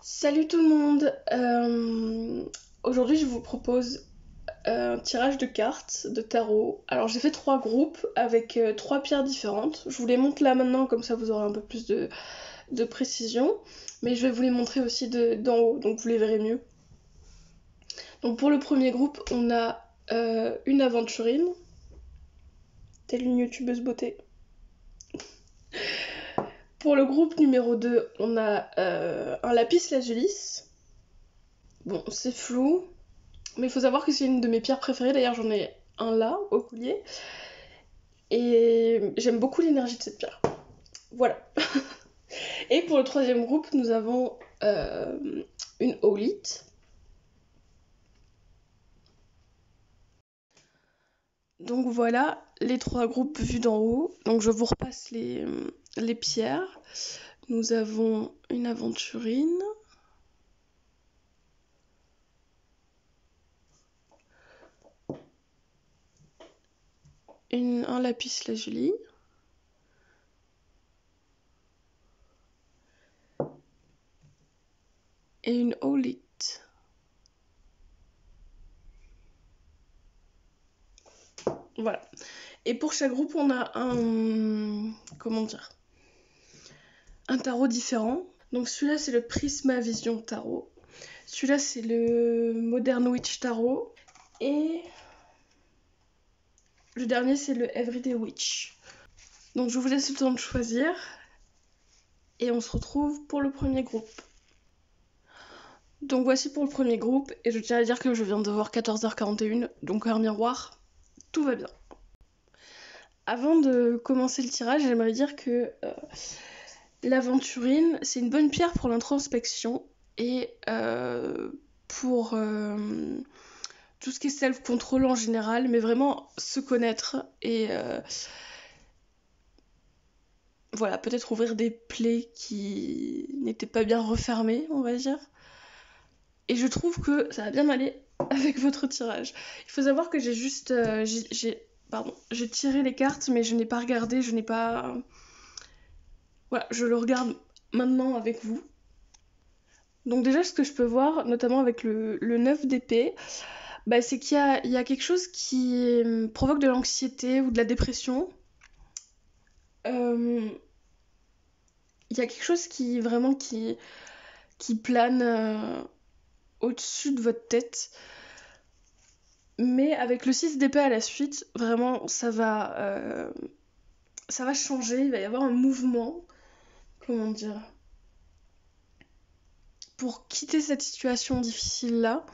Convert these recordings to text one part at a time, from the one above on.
Salut tout le monde. Aujourd'hui je vous propose un tirage de cartes de tarot. Alors j'ai fait 3 groupes avec 3 pierres différentes. Je vous les montre là maintenant, comme ça vous aurez un peu plus de précision. Mais je vais vous les montrer aussi d'en haut, donc vous les verrez mieux. Donc pour le premier groupe, on a une aventurine, telle une youtubeuse beauté. Pour le groupe numéro 2, on a un lapis lazuli. Bon, c'est flou, mais il faut savoir que c'est une de mes pierres préférées. D'ailleurs, j'en ai un là, au collier. Et j'aime beaucoup l'énergie de cette pierre. Voilà. Et pour le troisième groupe, nous avons une Olite. Donc voilà les 3 groupes vus d'en haut. Donc je vous repasse les pierres. Nous avons une aventurine. Un lapis lazuli. Et une Olite. Voilà. Et pour chaque groupe, on a comment dire, un tarot différent. Donc celui-là, c'est le Prisma Vision Tarot. Celui-là, c'est le Modern Witch Tarot. Et le dernier, c'est le Everyday Witch. Donc je vous laisse le temps de choisir. Et on se retrouve pour le premier groupe. Donc voici pour le premier groupe. Et je tiens à dire que je viens de voir 14h41. Donc un miroir, tout va bien. Avant de commencer le tirage, j'aimerais dire que l'aventurine, c'est une bonne pierre pour l'introspection et pour tout ce qui est self-control en général, mais vraiment se connaître et voilà, peut-être ouvrir des plaies qui n'étaient pas bien refermées, on va dire. Et je trouve que ça va bien aller avec votre tirage. Il faut savoir que j'ai juste... j'ai tiré les cartes, mais je n'ai pas regardé, je n'ai pas... Voilà, je le regarde maintenant avec vous. Donc déjà, ce que je peux voir, notamment avec le 9 d'épée, bah, c'est qu'il y a quelque chose qui provoque de l'anxiété ou de la dépression. Il y a quelque chose qui vraiment qui plane au-dessus de votre tête. Mais avec le 6 d'épée à la suite, vraiment, ça va changer. Il va y avoir un mouvement, comment dire, pour quitter cette situation difficile-là.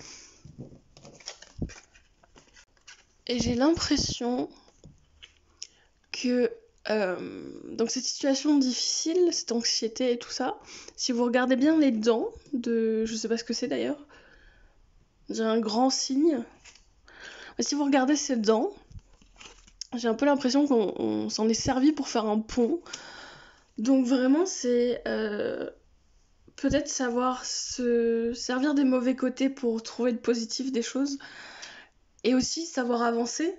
Et j'ai l'impression que donc cette situation difficile, cette anxiété et tout ça, si vous regardez bien les dents de... Je sais pas ce que c'est d'ailleurs. J'ai un grand signe. Mais si vous regardez ces dents, j'ai un peu l'impression qu'on s'en est servi pour faire un pont. Donc vraiment, c'est peut-être savoir se servir des mauvais côtés pour trouver le positif des choses. Et aussi savoir avancer.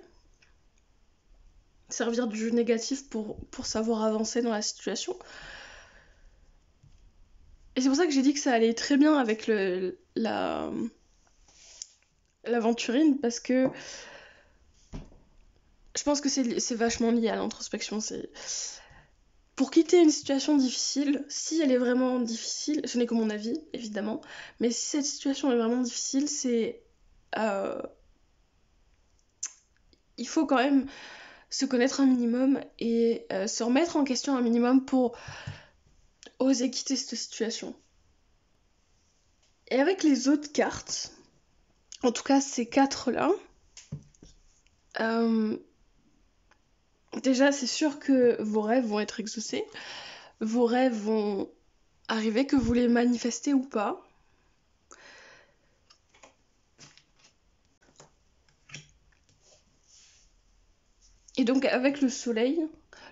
Servir du négatif pour savoir avancer dans la situation. Et c'est pour ça que j'ai dit que ça allait très bien avec l'aventurine, parce que je pense que c'est vachement lié à l'introspection. C'est pour quitter une situation difficile, si elle est vraiment difficile, ce n'est que mon avis, évidemment, mais si cette situation est vraiment difficile, c'est... il faut quand même se connaître un minimum et se remettre en question un minimum pour oser quitter cette situation. Et avec les autres cartes, en tout cas ces 4-là, déjà c'est sûr que vos rêves vont être exaucés, vos rêves vont arriver, que vous les manifestez ou pas. Et donc avec le soleil,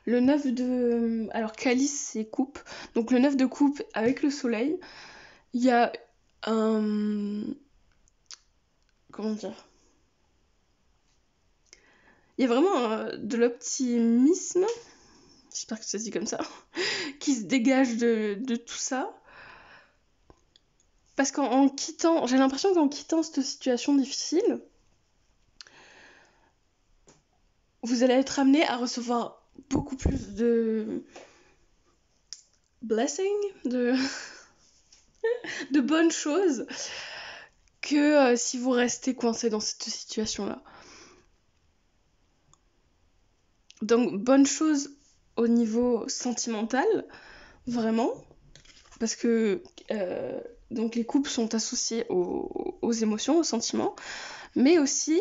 le 9 de... Alors calice c'est coupe, donc le 9 de coupe avec le soleil, il y a un... Comment dire, il y a vraiment de l'optimisme, j'espère que ça se dit comme ça, qui se dégage de tout ça. Parce qu'en quittant, j'ai l'impression qu'en quittant cette situation difficile, vous allez être amené à recevoir beaucoup plus de blessings, de bonnes choses que si vous restez coincé dans cette situation-là. Donc, bonne chose au niveau sentimental, vraiment, parce que donc les couples sont associés aux émotions, aux sentiments, mais aussi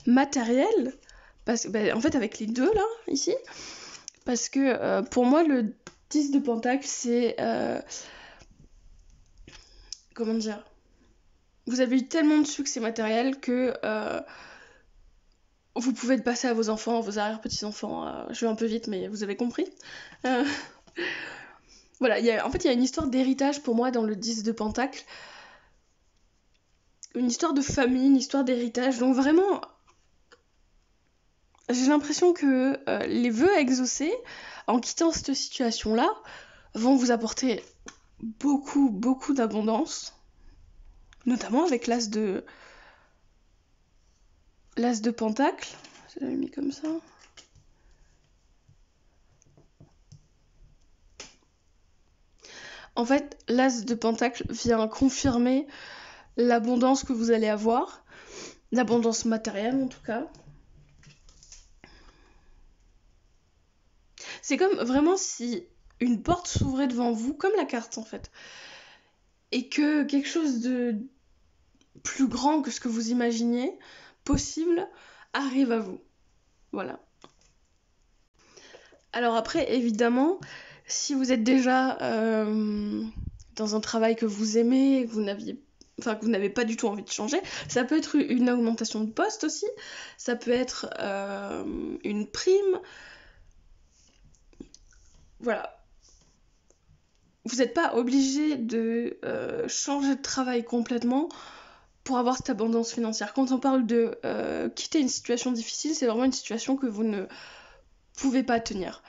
matériel, parce que en fait avec les deux là, ici, parce que pour moi le 10 de Pentacle c'est comment dire, vous avez eu tellement de succès matériel que vous pouvez le passer à vos enfants, à vos arrière-petits-enfants. Je vais un peu vite, mais vous avez compris. Voilà, en fait, il y a une histoire d'héritage pour moi dans le 10 de Pentacle. Une histoire de famille, une histoire d'héritage. Donc vraiment, j'ai l'impression que les vœux exaucés, en quittant cette situation-là, vont vous apporter beaucoup, beaucoup d'abondance. Notamment avec l'as de Pentacle. Je l'avais mis comme ça. En fait, l'as de Pentacle vient confirmer l'abondance que vous allez avoir. L'abondance matérielle, en tout cas. C'est comme vraiment si une porte s'ouvrait devant vous, comme la carte, en fait. Et que quelque chose de plus grand que ce que vous imaginiez possible arrive à vous. Voilà. Alors après, évidemment, si vous êtes déjà dans un travail que vous aimez, que vous n'avez pas du tout envie de changer, ça peut être une augmentation de poste aussi, ça peut être une prime. Voilà. Vous n'êtes pas obligé de changer de travail complètement pour avoir cette abondance financière. Quand on parle de quitter une situation difficile, c'est vraiment une situation que vous ne pouvez pas tenir.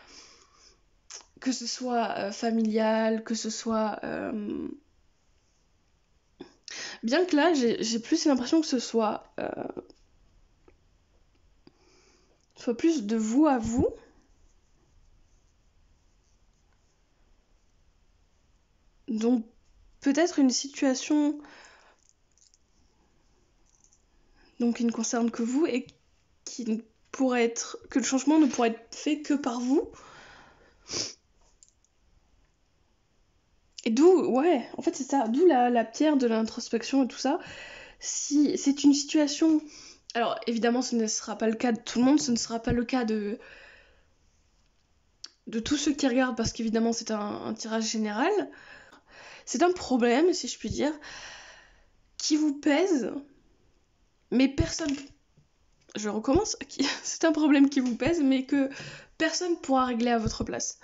Que ce soit familial, que ce soit... Bien que là, j'ai plus l'impression que ce soit plus de vous à vous. Donc, peut-être une situation donc, qui ne concerne que vous et qui ne pourrait être... que le changement ne pourrait être fait que par vous. Et d'où, ouais, en fait c'est ça, d'où la pierre de l'introspection et tout ça. Si c'est une situation... Alors évidemment ce ne sera pas le cas de tout le monde, ce ne sera pas le cas de tous ceux qui regardent parce qu'évidemment c'est un tirage général. C'est un problème, si je puis dire, qui vous pèse, mais personne... Je recommence, c'est un problème qui vous pèse, mais que personne pourra régler à votre place.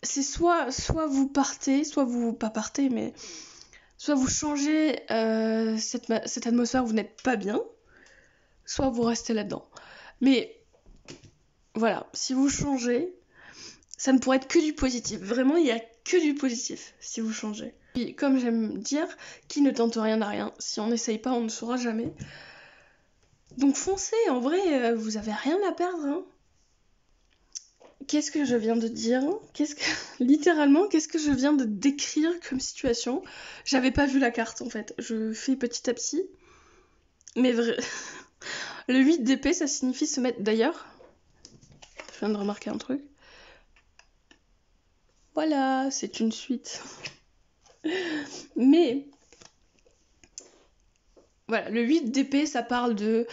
C'est soit vous partez, soit vous... pas partez, mais... soit vous changez cette atmosphère où vous n'êtes pas bien, soit vous restez là-dedans. Mais voilà, si vous changez, ça ne pourrait être que du positif. Vraiment, il n'y a que du positif si vous changez. Puis, comme j'aime dire, qui ne tente rien n'a rien. Si on n'essaye pas, on ne saura jamais. Donc foncez, en vrai, vous avez rien à perdre. Hein. Qu'est-ce que je viens de dire ? Littéralement, qu'est-ce que je viens de décrire comme situation ? J'avais pas vu la carte, en fait. Je fais petit à petit. Mais vrai... Le 8 d'épée, ça signifie se mettre... D'ailleurs, je viens de remarquer un truc. Voilà, c'est une suite. Mais... Voilà, le 8 d'épée, ça parle de...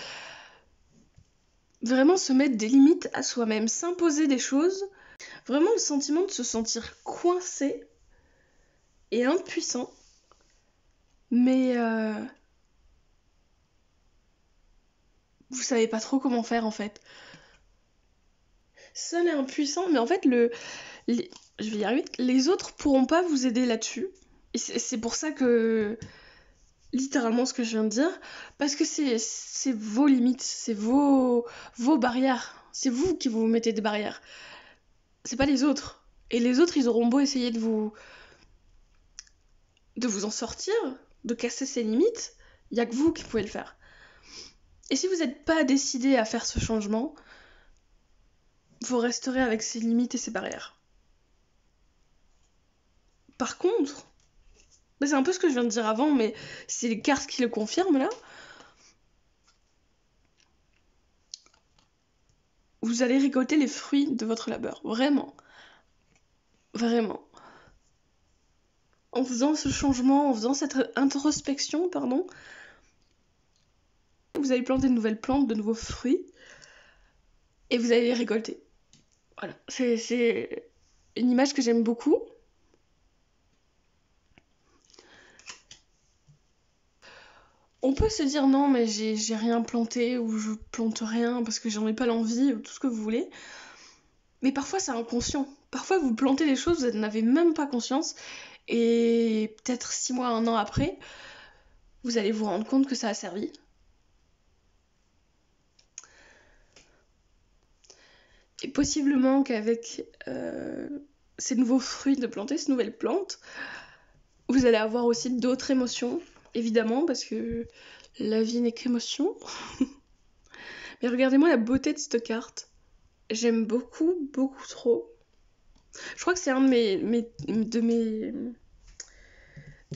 vraiment se mettre des limites à soi-même, s'imposer des choses. Vraiment le sentiment de se sentir coincé et impuissant. Mais... vous savez pas trop comment faire, en fait. Seul et impuissant, mais en fait, je vais y arriver. Les autres pourront pas vous aider là-dessus. Et c'est pour ça que... littéralement ce que je viens de dire, parce que c'est vos limites, c'est vos barrières. C'est vous qui vous mettez des barrières. C'est pas les autres. Et les autres, ils auront beau essayer de vous de vous en sortir, de casser ses limites, il n'y a que vous qui pouvez le faire. Et si vous n'êtes pas décidé à faire ce changement, vous resterez avec ses limites et ses barrières. Par contre, c'est un peu ce que je viens de dire avant, mais c'est les cartes qui le confirment là. Vous allez récolter les fruits de votre labeur, vraiment. Vraiment. En faisant ce changement, en faisant cette introspection, vous allez planter de nouvelles plantes, de nouveaux fruits, et vous allez les récolter. Voilà, c'est une image que j'aime beaucoup. On peut se dire non, mais j'ai rien planté, ou je plante rien parce que j'en ai pas l'envie, ou tout ce que vous voulez. Mais parfois c'est inconscient. Parfois vous plantez des choses, vous n'avez même pas conscience, et peut-être 6 mois, 1 an après, vous allez vous rendre compte que ça a servi. Et possiblement qu'avec ces nouveaux fruits de planter, ces nouvelles plantes, vous allez avoir aussi d'autres émotions, évidemment, parce que la vie n'est qu'émotion. Mais regardez-moi la beauté de cette carte. J'aime beaucoup, beaucoup trop. Je crois que c'est un de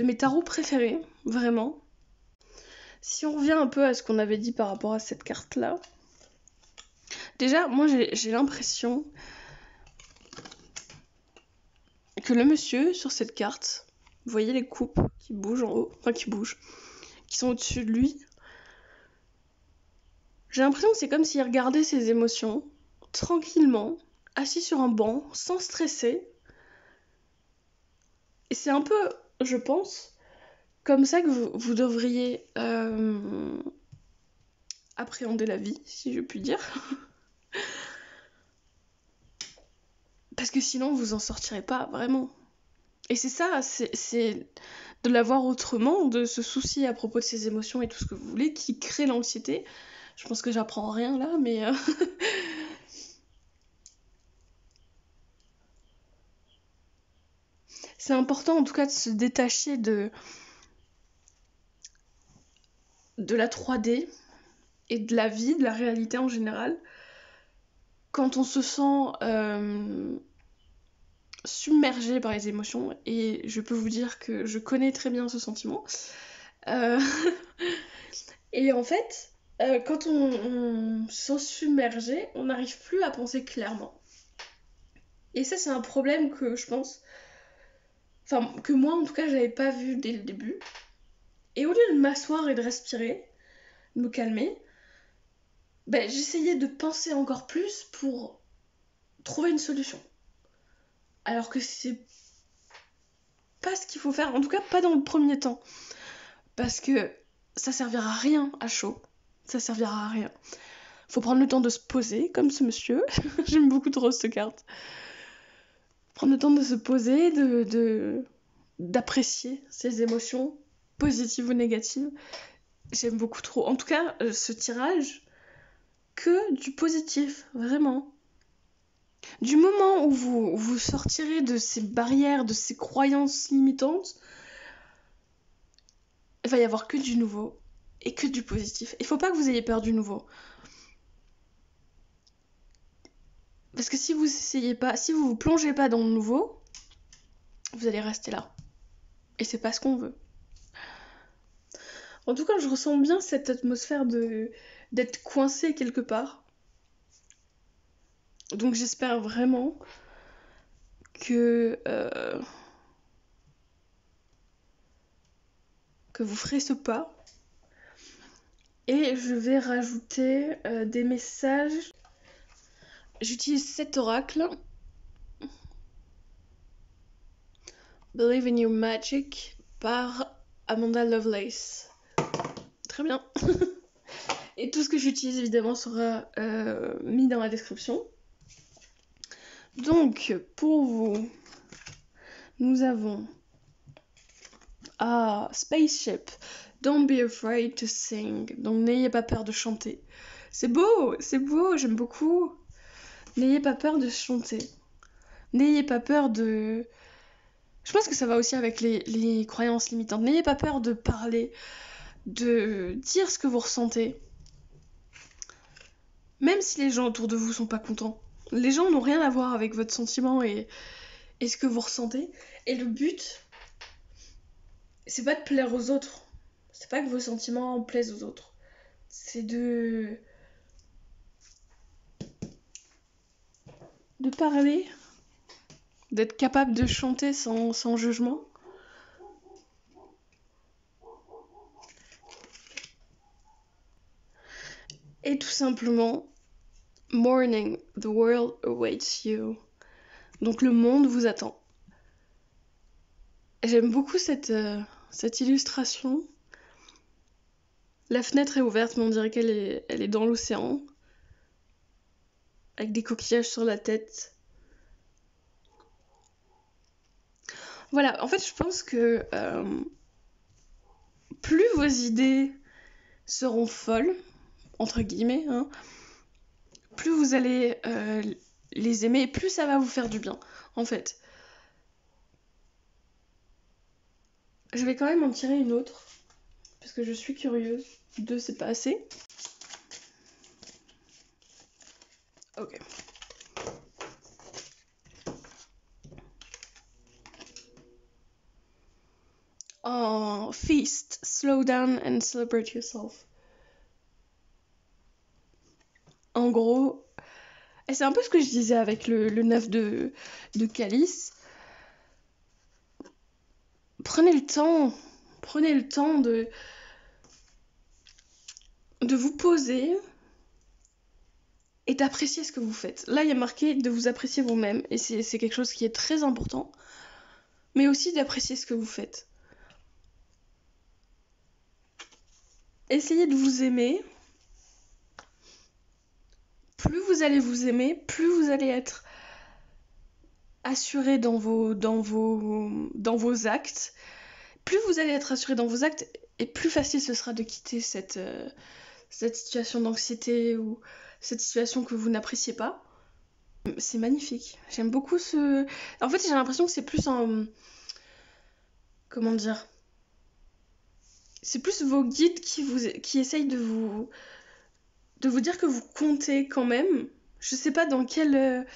mes tarots préférés, vraiment. Si on revient un peu à ce qu'on avait dit par rapport à cette carte-là, déjà, moi j'ai l'impression que le monsieur sur cette carte, vous voyez les coupes qui bougent en haut, enfin qui bougent, qui sont au-dessus de lui. J'ai l'impression que c'est comme s'il regardait ses émotions, tranquillement, assis sur un banc, sans stresser. Et c'est un peu, je pense, comme ça que vous devriez appréhender la vie, si je puis dire. Parce que sinon, vous en sortirez pas, vraiment. Et c'est ça, c'est de l'avoir autrement, de se soucier à propos de ses émotions et tout ce que vous voulez, qui crée l'anxiété. Je pense que j'apprends rien là, mais... c'est important en tout cas de se détacher de la 3D et de la vie, de la réalité en général. Quand on se sent submergé par les émotions, et je peux vous dire que je connais très bien ce sentiment. Et en fait, quand on se sent submergé, on n'arrive plus à penser clairement. Et ça, c'est un problème que je pense, enfin, que moi en tout cas, j'avais pas vu dès le début. Et au lieu de m'asseoir et de respirer, de me calmer, j'essayais de penser encore plus pour trouver une solution. Alors que c'est pas ce qu'il faut faire, en tout cas pas dans le premier temps. Parce que ça servira à rien à chaud. Ça servira à rien. Faut prendre le temps de se poser, comme ce monsieur. J'aime beaucoup trop cette carte. Prendre le temps de se poser, d'apprécier ses émotions, positives ou négatives. J'aime beaucoup trop. En tout cas, ce tirage, que du positif, vraiment. Du moment où vous sortirez de ces barrières, de ces croyances limitantes, il va y avoir que du nouveau et que du positif. Il faut pas que vous ayez peur du nouveau. Parce que si vous essayez pas, si vous plongez pas dans le nouveau, vous allez rester là. Et c'est pas ce qu'on veut. En tout cas, je ressens bien cette atmosphère d'être coincé quelque part. Donc j'espère vraiment que vous ferez ce pas. Et je vais rajouter des messages. J'utilise cet oracle. Believe in Your Magic par Amanda Lovelace. Très bien. Et tout ce que j'utilise évidemment sera mis dans la description. Donc pour vous, nous avons Spaceship. Don't be afraid to sing. Donc n'ayez pas peur de chanter. C'est beau, j'aime beaucoup. N'ayez pas peur de chanter. N'ayez pas peur de Je pense que ça va aussi avec les croyances limitantes. N'ayez pas peur de parler, de dire ce que vous ressentez. Même si les gens autour de vous sont pas contents. Les gens n'ont rien à voir avec votre sentiment et ce que vous ressentez. Et le but, c'est pas de plaire aux autres. C'est pas que vos sentiments plaisent aux autres. C'est de parler, d'être capable de chanter sans jugement. Et tout simplement, morning, the world awaits you. Donc le monde vous attend. J'aime beaucoup cette illustration. La fenêtre est ouverte, mais on dirait elle est dans l'océan. Avec des coquillages sur la tête. Voilà, en fait, je pense que plus vos idées seront folles, entre guillemets, hein, plus vous allez les aimer, plus ça va vous faire du bien, en fait. Je vais quand même en tirer une autre, parce que je suis curieuse. 2, c'est pas assez. Ok. Oh, feast, slow down and celebrate yourself. En gros, et c'est un peu ce que je disais avec le 9 de Calice. Prenez le temps de vous poser et d'apprécier ce que vous faites. Là, il y a marqué de vous apprécier vous-même, et c'est quelque chose qui est très important, mais aussi d'apprécier ce que vous faites. Essayez de vous aimer. Plus vous allez vous aimer, plus vous allez être assuré dans vos actes. Plus vous allez être assuré dans vos actes, et plus facile ce sera de quitter cette situation d'anxiété ou cette situation que vous n'appréciez pas. C'est magnifique. J'aime beaucoup ce... En fait, j'ai l'impression que c'est plus un... Comment dire ? C'est plus vos guides qui essayent de vous dire que vous comptez quand même. Je sais pas dans quel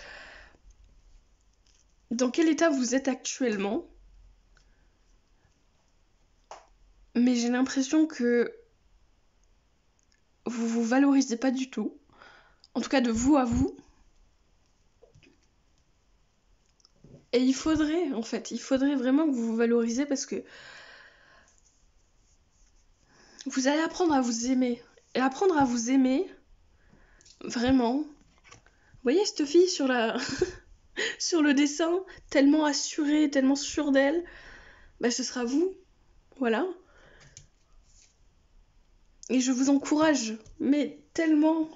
état vous êtes actuellement. Mais j'ai l'impression que vous vous valorisez pas du tout. En tout cas, de vous à vous. Et il faudrait vraiment que vous vous valorisez, parce que vous allez apprendre à vous aimer. Et apprendre à vous aimer, vraiment. Vous voyez cette fille sur sur le dessin, tellement assurée, tellement sûre d'elle, bah ce sera vous. Voilà. Et je vous encourage, mais tellement,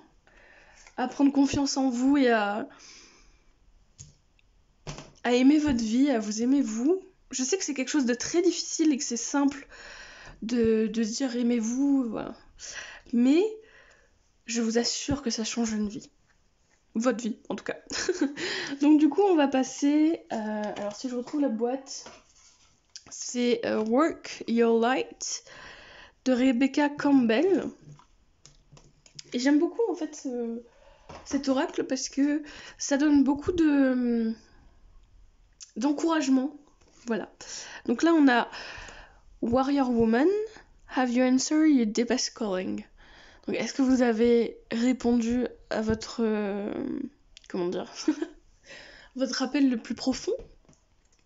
à prendre confiance en vous et à aimer votre vie, à vous aimer vous. Je sais que c'est quelque chose de très difficile et que c'est simple de dire aimez-vous, voilà. Mais je vous assure que ça change une vie. Votre vie, en tout cas. Donc du coup, on va passer... alors si je retrouve la boîte, c'est Work Your Light de Rebecca Campbell. Et j'aime beaucoup en fait cet oracle, parce que ça donne beaucoup d'encouragement. Voilà. Donc là, on a Warrior Woman, have you answered your deepest calling? Donc est-ce que vous avez répondu à votre... comment dire votre appel le plus profond?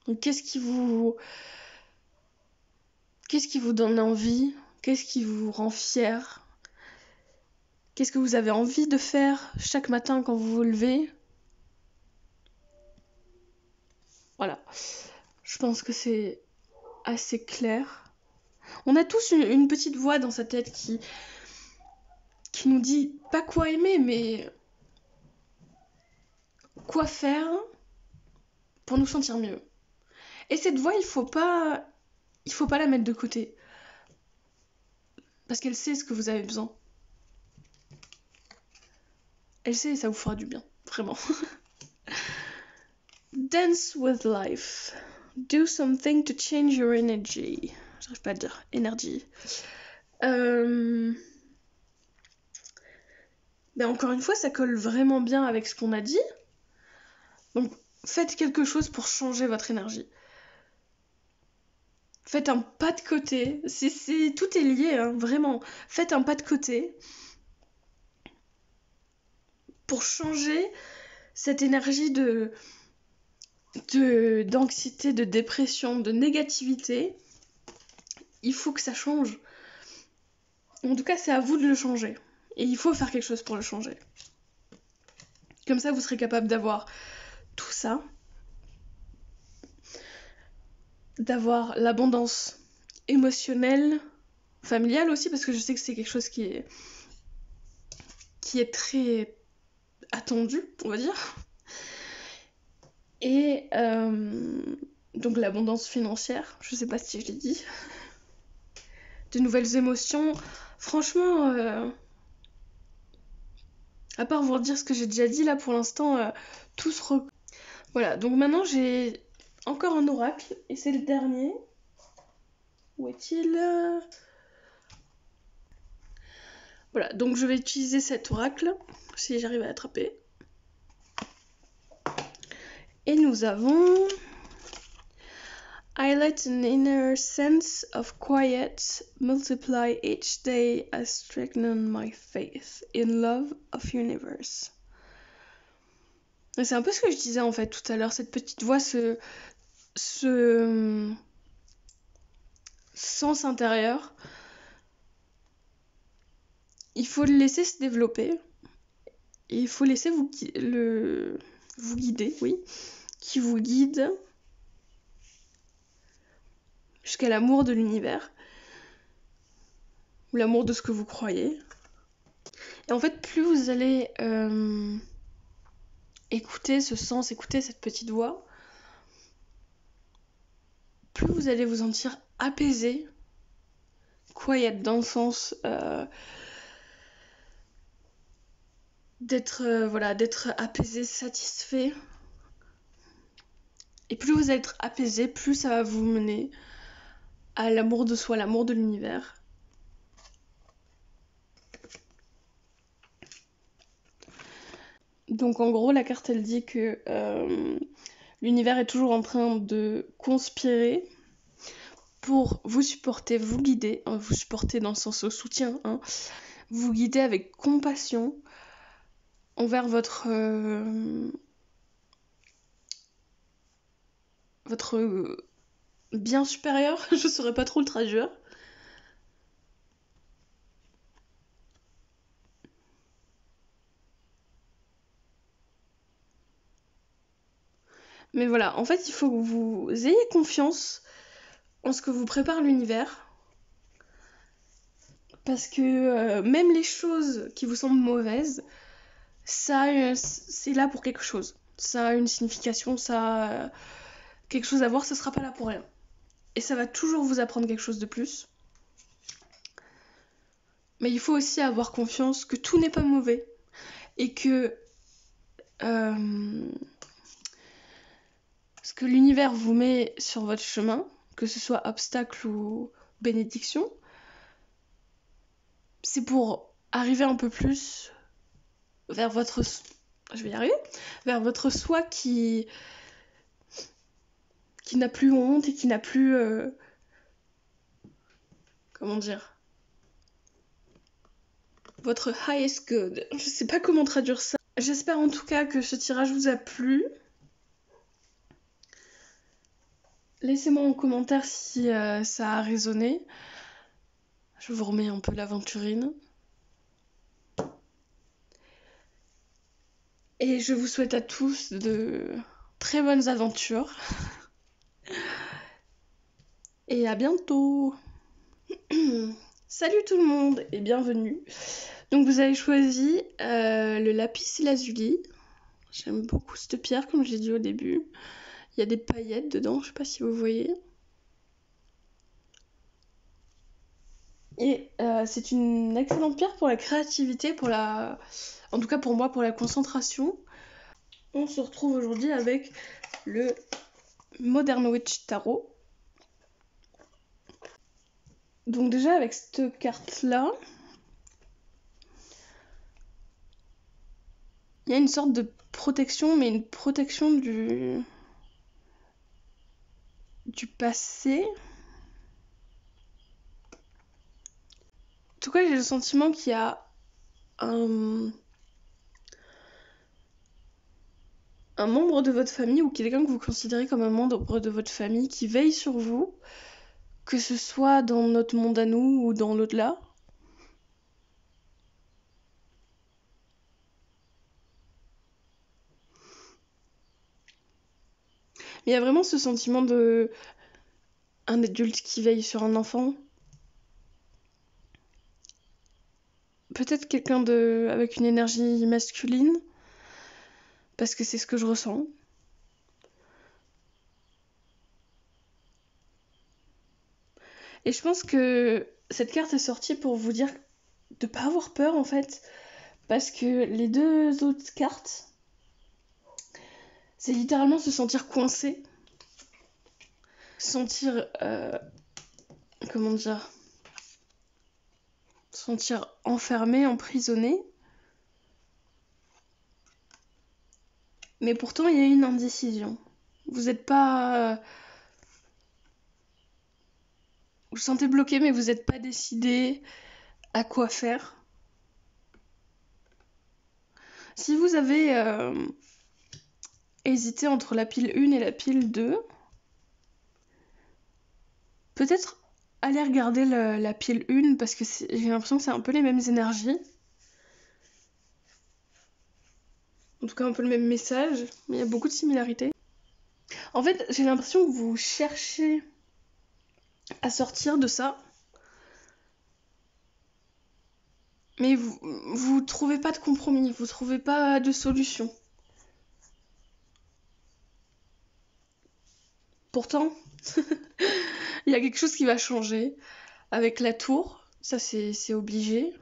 Donc qu'est-ce qui vous donne envie? Qu'est-ce qui vous rend fier? Qu'est-ce que vous avez envie de faire chaque matin quand vous vous levez? Voilà. Je pense que c'est assez clair. On a tous une petite voix dans sa tête qui nous dit pas quoi aimer, mais quoi faire pour nous sentir mieux. Et cette voix, il faut pas la mettre de côté. Parce qu'elle sait ce que vous avez besoin. Elle sait et ça vous fera du bien. Vraiment. Dance with life. Do something to change your energy. J'arrive pas à dire energy. Ben encore une fois, ça colle vraiment bien avec ce qu'on a dit. Donc, faites quelque chose pour changer votre énergie. Faites un pas de côté. Tout est lié, hein, vraiment. Faites un pas de côté pour changer cette énergie d'anxiété, de dépression, de négativité. Il faut que ça change. En tout cas, c'est à vous de le changer. Et il faut faire quelque chose pour le changer. Comme ça, vous serez capable d'avoir tout ça. D'avoir l'abondance émotionnelle, familiale aussi, parce que je sais que c'est quelque chose qui est très attendu, on va dire. Et donc l'abondance financière, je sais pas si je l'ai dit. De nouvelles émotions. Franchement, à part vous redire ce que j'ai déjà dit là pour l'instant, tout se Voilà, donc maintenant j'ai encore un oracle, et c'est le dernier. Où est-il ? Voilà, donc je vais utiliser cet oracle, si j'arrive à l'attraper. Et nous avons... I let an inner sense of quiet multiply each day as strengthen my faith in love of universe. Et c'est un peu ce que je disais en fait tout à l'heure, cette petite voix, ce sens intérieur. Il faut le laisser se développer. Et il faut laisser vous guider, oui. Qui vous guide jusqu'à l'amour de l'univers. Ou l'amour de ce que vous croyez. Et en fait, plus vous allez écouter ce sens, écouter cette petite voix, plus vous allez vous sentir apaisé, quiet dans le sens d'être apaisé, satisfait. Et plus vous allez être apaisé, plus ça va vous mener à l'amour de soi, l'amour de l'univers. Donc en gros, la carte elle dit que l'univers est toujours en train de conspirer pour vous supporter, vous guider, hein, vous supporter dans le sens au soutien, hein, vous guider avec compassion envers votre bien supérieur, je saurais pas trop le traduire. Mais voilà, en fait, il faut que vous ayez confiance en ce que vous prépare l'univers. Parce que même les choses qui vous semblent mauvaises, ça, c'est là pour quelque chose. Ça a une signification, ça a quelque chose à voir, ça sera pas là pour rien. Et ça va toujours vous apprendre quelque chose de plus. Mais il faut aussi avoir confiance que tout n'est pas mauvais. Et que ce que l'univers vous met sur votre chemin, que ce soit obstacle ou bénédiction, c'est pour arriver un peu plus vers votre... Je vais y arriver. Vers votre soi qui n'a plus honte et qui n'a plus... comment dire ? Votre highest good. Je sais pas comment traduire ça. J'espère en tout cas que ce tirage vous a plu. Laissez-moi en commentaire si ça a résonné. Je vous remets un peu l'aventurine. Et je vous souhaite à tous de très bonnes aventures. Et à bientôt. Salut tout le monde et bienvenue. Donc vous avez choisi le lapis lazuli. J'aime beaucoup cette pierre comme j'ai dit au début. Il y a des paillettes dedans, je sais pas si vous voyez. Et c'est une excellente pierre pour la créativité, en tout cas pour moi, pour la concentration. On se retrouve aujourd'hui avec le Modern Witch Tarot. Donc déjà avec cette carte-là, il y a une sorte de protection, mais une protection du passé. En tout cas, j'ai le sentiment qu'il y a un membre de votre famille ou quelqu'un que vous considérez comme un membre de votre famille qui veille sur vous, que ce soit dans notre monde à nous ou dans l'au-delà. Mais il y a vraiment ce sentiment de un adulte qui veille sur un enfant. Peut-être quelqu'un avec une énergie masculine, parce que c'est ce que je ressens. Et je pense que cette carte est sortie pour vous dire de pas avoir peur en fait, parce que les deux autres cartes, c'est littéralement se sentir coincé, sentir comment dire, sentir enfermé, emprisonné. Mais pourtant il y a une indécision. Vous n'êtes pas, vous vous sentez bloqué, mais vous n'êtes pas décidé à quoi faire. Si vous avez hésité entre la pile 1 et la pile 2, peut-être aller regarder la pile 1 parce que j'ai l'impression que c'est un peu les mêmes énergies. En tout cas, un peu le même message, mais il y a beaucoup de similarités. En fait, j'ai l'impression que vous cherchez à sortir de ça, mais vous trouvez pas de compromis, vous trouvez pas de solution. Pourtant, il y a quelque chose qui va changer avec la tour, ça c'est obligé.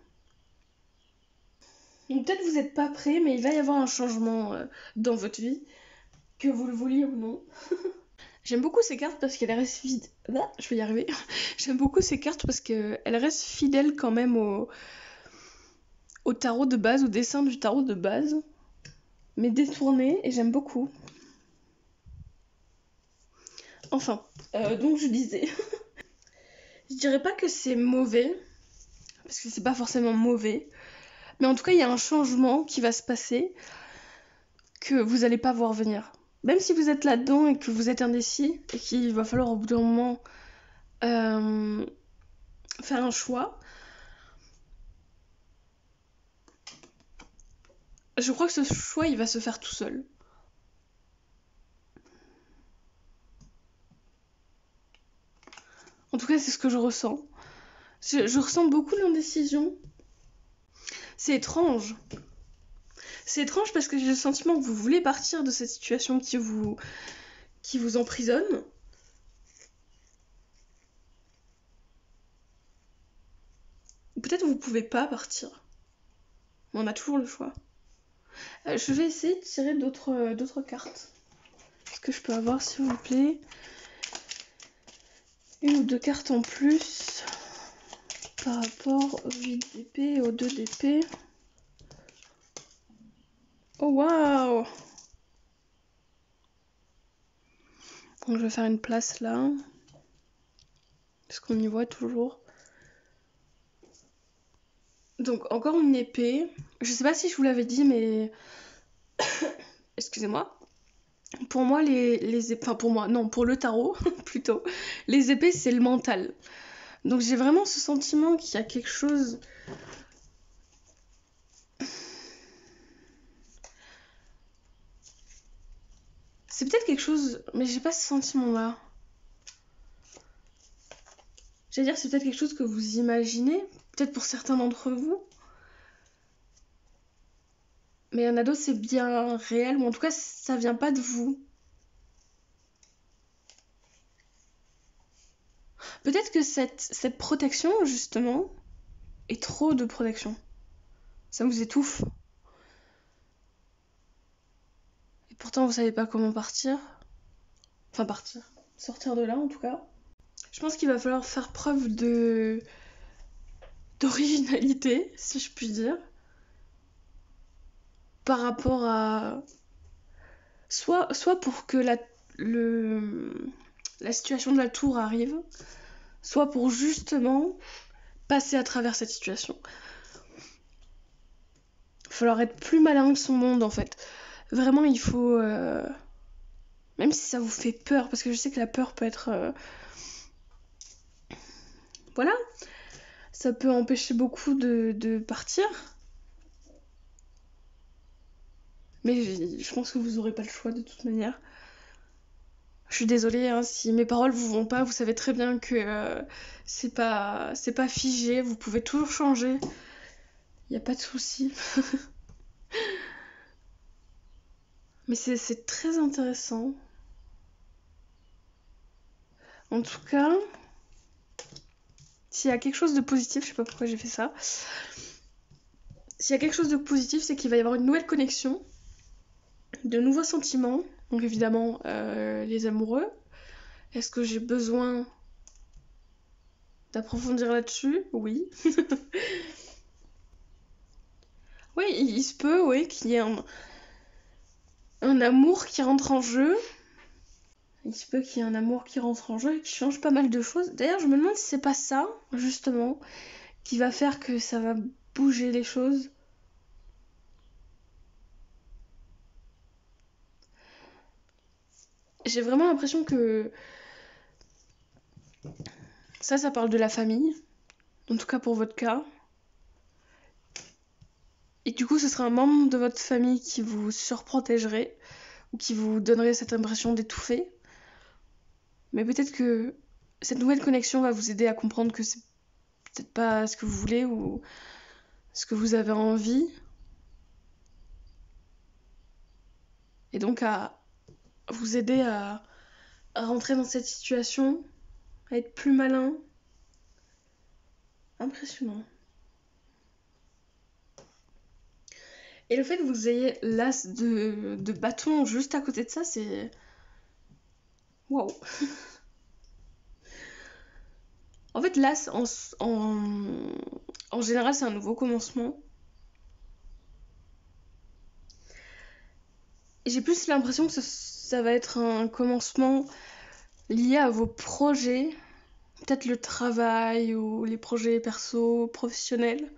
Donc peut-être vous n'êtes pas prêt, mais il va y avoir un changement dans votre vie, que vous le vouliez ou non. J'aime beaucoup ces cartes parce qu'elles restent fidèles. Ah, je vais y arriver. J'aime beaucoup ces cartes parce qu'elles restent fidèles quand même au tarot de base, au dessin du tarot de base, mais détournées, et j'aime beaucoup. Enfin, donc je disais, je dirais pas que c'est mauvais, parce que c'est pas forcément mauvais, mais en tout cas il y a un changement qui va se passer que vous allez pas voir venir. Même si vous êtes là-dedans et que vous êtes indécis, et qu'il va falloir au bout d'un moment faire un choix, je crois que ce choix il va se faire tout seul. En tout cas, c'est ce que je ressens. Je ressens beaucoup d'indécision. C'est étrange. C'est étrange parce que j'ai le sentiment que vous voulez partir de cette situation qui vous emprisonne. Ou peut-être vous pouvez pas partir. Mais on a toujours le choix. Je vais essayer de tirer d'autres cartes. Est-ce que je peux avoir, s'il vous plaît, une ou deux cartes en plus par rapport au 8 d'épée et au 2 d'épée. Oh waouh! Donc je vais faire une place là. Parce qu'on y voit toujours. Donc encore une épée. Je sais pas si je vous l'avais dit, mais excusez-moi. Pour moi, les épées... Enfin pour moi, non, pour le tarot plutôt. Les épées, c'est le mental. Donc j'ai vraiment ce sentiment qu'il y a quelque chose... C'est peut-être quelque chose... Mais j'ai pas ce sentiment-là. J'allais dire, c'est peut-être quelque chose que vous imaginez. Peut-être pour certains d'entre vous. Mais il y en a d'autres, c'est bien réel. Ou en tout cas, ça vient pas de vous. Peut-être que cette protection, justement, est trop de protection. Ça vous étouffe. Et pourtant, vous savez pas comment partir. Enfin partir. Sortir de là en tout cas. Je pense qu'il va falloir faire preuve d'originalité, si je puis dire. Par rapport à... Soit pour que la situation de la tour arrive, soit pour justement passer à travers cette situation. Il va falloir être plus malin que son monde en fait. Vraiment il faut... Même si ça vous fait peur, parce que je sais que la peur peut être... Voilà, ça peut empêcher beaucoup de partir. Mais je pense que vous aurez pas le choix de toute manière. Je suis désolée, hein, si mes paroles vous vont pas, vous savez très bien que c'est pas figé, vous pouvez toujours changer. Y a pas de souci. Mais c'est très intéressant. En tout cas, s'il y a quelque chose de positif, je sais pas pourquoi j'ai fait ça. S'il y a quelque chose de positif, c'est qu'il va y avoir une nouvelle connexion, de nouveaux sentiments. Donc évidemment, les amoureux. Est-ce que j'ai besoin d'approfondir là-dessus? Oui. Oui, il se peut, oui, qu'il y ait un amour qui rentre en jeu. Il se peut qu'il y ait un amour qui rentre en jeu et qui change pas mal de choses. D'ailleurs, je me demande si c'est pas ça, justement, qui va faire que ça va bouger les choses. J'ai vraiment l'impression que ça parle de la famille, en tout cas pour votre cas. Et du coup, ce sera un membre de votre famille qui vous surprotégerait ou qui vous donnerait cette impression d'étouffer. Mais peut-être que cette nouvelle connexion va vous aider à comprendre que c'est peut-être pas ce que vous voulez ou ce que vous avez envie. Et donc à vous aider à rentrer dans cette situation, à être plus malin. Impressionnant. Et le fait que vous ayez l'as de bâton juste à côté de ça, c'est... Waouh. En fait, l'as, en général, c'est un nouveau commencement. Et j'ai plus l'impression que ça va être un commencement lié à vos projets. Peut-être le travail ou les projets perso, professionnels.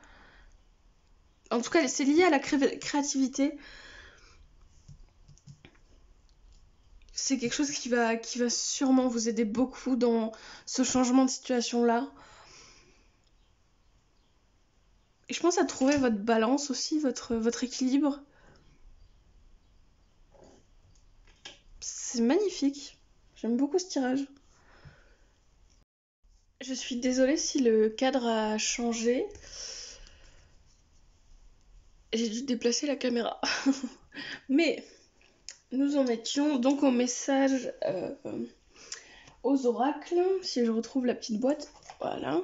En tout cas, c'est lié à la créativité. C'est quelque chose qui va sûrement vous aider beaucoup dans ce changement de situation-là. Et je pense à trouver votre balance aussi, votre équilibre. C'est magnifique. J'aime beaucoup ce tirage. Je suis désolée si le cadre a changé. J'ai dû déplacer la caméra. Mais nous en étions donc au message aux oracles. Si je retrouve la petite boîte, voilà.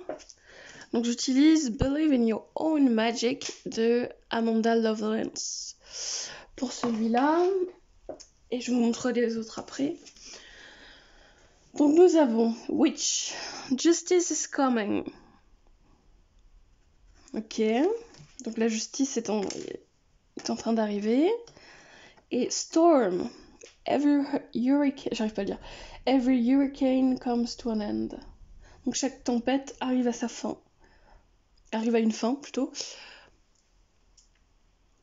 Donc j'utilise Believe in Your Own Magic de Amanda Lovelace pour celui-là. Et je vous montrerai les autres après. Donc nous avons Witch. Justice is coming. Ok. Donc la justice est en train d'arriver. Et Storm. Every hurricane... J'arrive pas à le dire. Every hurricane comes to an end. Donc chaque tempête arrive à sa fin. Arrive à une fin, plutôt.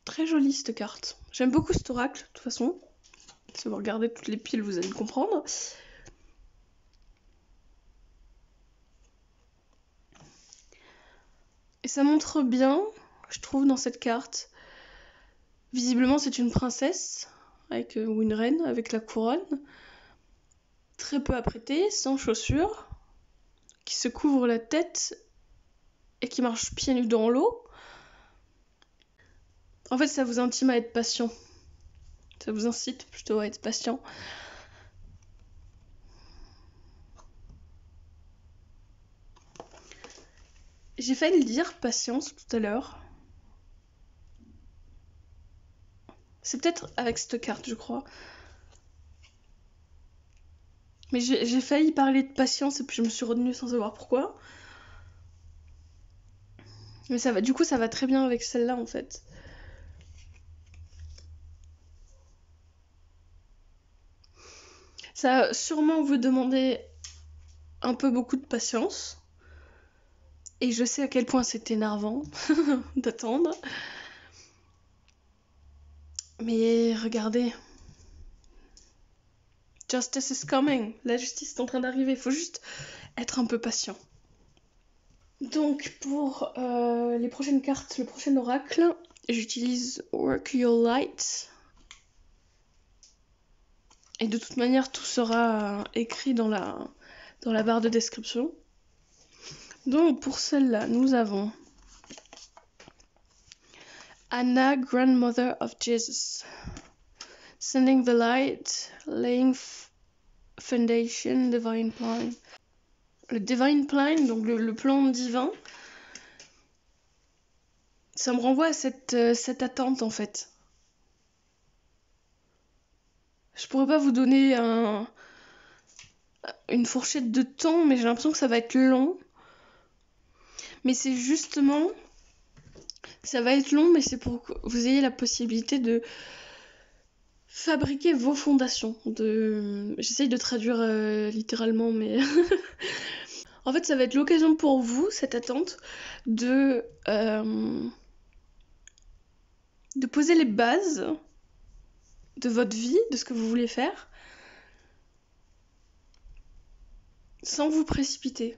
Très jolie, cette carte. J'aime beaucoup cet oracle, de toute façon. Si vous regardez toutes les piles, vous allez le comprendre. Et ça montre bien, je trouve, dans cette carte. Visiblement, c'est une princesse, ou une reine, avec la couronne. Très peu apprêtée, sans chaussures, qui se couvre la tête et qui marche pieds nus dans l'eau. En fait, ça vous intime à être patient. Ça vous incite plutôt à être patient. J'ai failli le dire, patience, tout à l'heure. C'est peut-être avec cette carte, je crois. Mais j'ai failli parler de patience et puis je me suis retenue sans savoir pourquoi. Mais ça va, du coup, ça va très bien avec celle-là en fait. Ça va sûrement vous demander un peu beaucoup de patience. Et je sais à quel point c'est énervant d'attendre. Mais regardez. Justice is coming. La justice est en train d'arriver. Il faut juste être un peu patient. Donc pour les prochaines cartes, le prochain oracle, j'utilise Work Your Light. Et de toute manière, tout sera écrit dans la barre de description. Donc pour celle-là, nous avons Anna, Grandmother of Jesus. Sending the light, laying foundation, divine plan. Le divine plan, donc le plan divin, ça me renvoie à cette attente en fait. Je pourrais pas vous donner une fourchette de temps, mais j'ai l'impression que ça va être long. Mais c'est justement... Ça va être long, mais c'est pour que vous ayez la possibilité de fabriquer vos fondations. J'essaye de traduire littéralement, mais... En fait, ça va être l'occasion pour vous, cette attente, de poser les bases de votre vie, de ce que vous voulez faire, sans vous précipiter.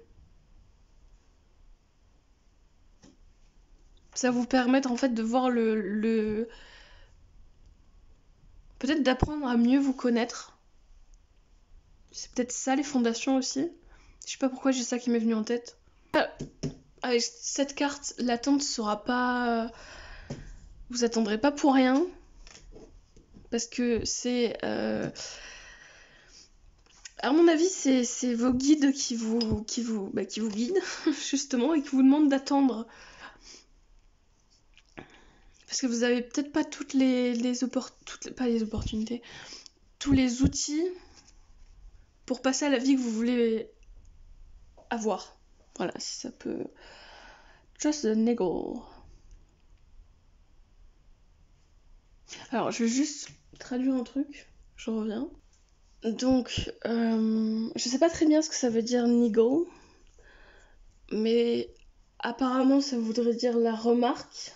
Ça va vous permettre en fait de voir peut-être d'apprendre à mieux vous connaître. C'est peut-être ça les fondations aussi. Je sais pas pourquoi j'ai ça qui m'est venu en tête. Avec cette carte, l'attente sera pas... Vous attendrez pas pour rien. Parce que c'est... À mon avis, c'est vos guides qui vous guident, justement, et qui vous demandent d'attendre. Parce que vous avez peut-être pas toutes pas les opportunités, tous les outils pour passer à la vie que vous voulez avoir. Voilà, si ça peut... Just the niggle. Alors, je vais juste traduire un truc. Je reviens. Donc, je sais pas très bien ce que ça veut dire niggle, mais apparemment ça voudrait dire la remarque,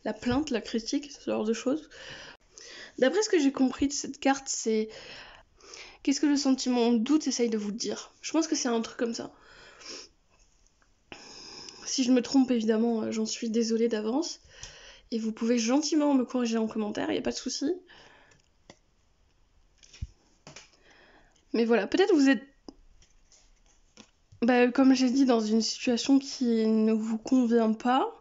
la plainte, la critique, ce genre de choses. D'après ce que j'ai compris de cette carte, c'est qu'est-ce que le sentiment de doute essaye de vous dire. Je pense que c'est un truc comme ça. Si je me trompe, évidemment, j'en suis désolée d'avance. Et vous pouvez gentiment me corriger en commentaire, il n'y a pas de souci. Mais voilà, peut-être vous êtes, comme j'ai dit, dans une situation qui ne vous convient pas.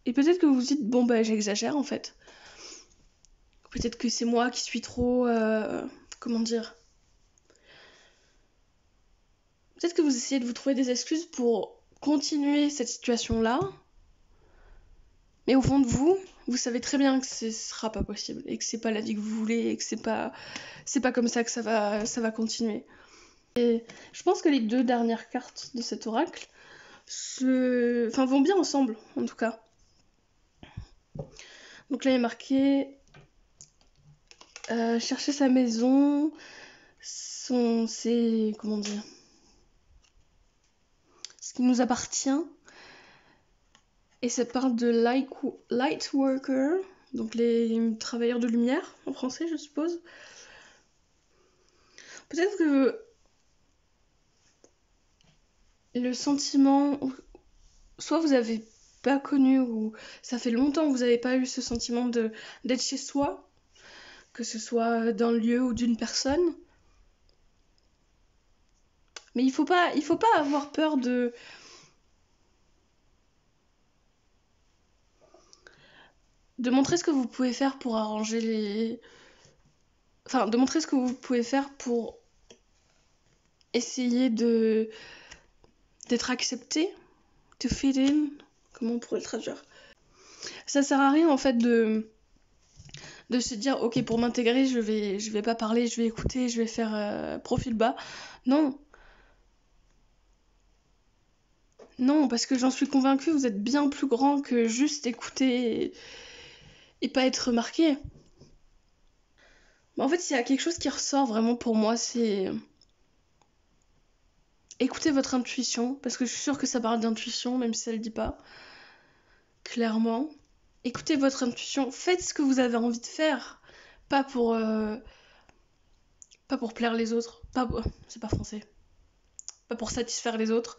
Et peut-être que vous vous dites, bon, j'exagère en fait. Peut-être que c'est moi qui suis trop... comment dire ? Peut-être que vous essayez de vous trouver des excuses pour continuer cette situation-là. Mais au fond de vous, vous savez très bien que ce sera pas possible. Et que c'est pas la vie que vous voulez. Et que c'est pas comme ça que ça va continuer. Et je pense que les deux dernières cartes de cet oracle vont bien ensemble, en tout cas. Donc là, il est marqué... chercher sa maison... comment dire, ce qui nous appartient, et ça parle de light worker, donc les travailleurs de lumière en français, je suppose. Peut-être que le sentiment, soit vous avez pas connu, ou ça fait longtemps que vous n'avez pas eu ce sentiment d'être chez soi, que ce soit d'un lieu ou d'une personne. Mais il faut pas avoir peur de montrer ce que vous pouvez faire pour arranger les... Enfin, de montrer ce que vous pouvez faire pour essayer d'être accepté, to fit in, comment on pourrait le traduire. Ça sert à rien en fait de de se dire ok, pour m'intégrer je vais pas parler, je vais écouter, je vais faire profil bas. Non, non, parce que j'en suis convaincue, vous êtes bien plus grand que juste écouter et pas être remarqué. Mais en fait, s'il y a quelque chose qui ressort vraiment pour moi, c'est écoutez votre intuition, parce que je suis sûre que ça parle d'intuition, même si ça le dit pas clairement. Écoutez votre intuition, faites ce que vous avez envie de faire, pas pour pas pour plaire les autres, pas c'est pas français, pas pour satisfaire les autres.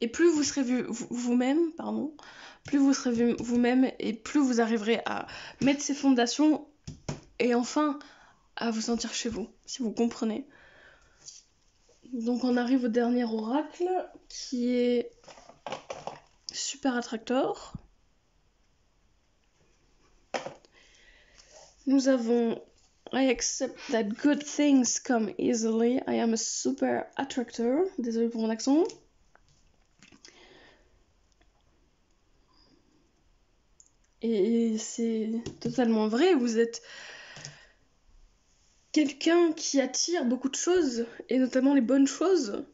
Et plus vous serez vous-même, pardon, plus vous serez vous-même et plus vous arriverez à mettre ces fondations et enfin à vous sentir chez vous, si vous comprenez. Donc on arrive au dernier oracle qui est Super Attractor. Nous avons I accept that good things come easily. I am a super attractor. Désolée pour mon accent. Et c'est totalement vrai, vous êtes quelqu'un qui attire beaucoup de choses, et notamment les bonnes choses.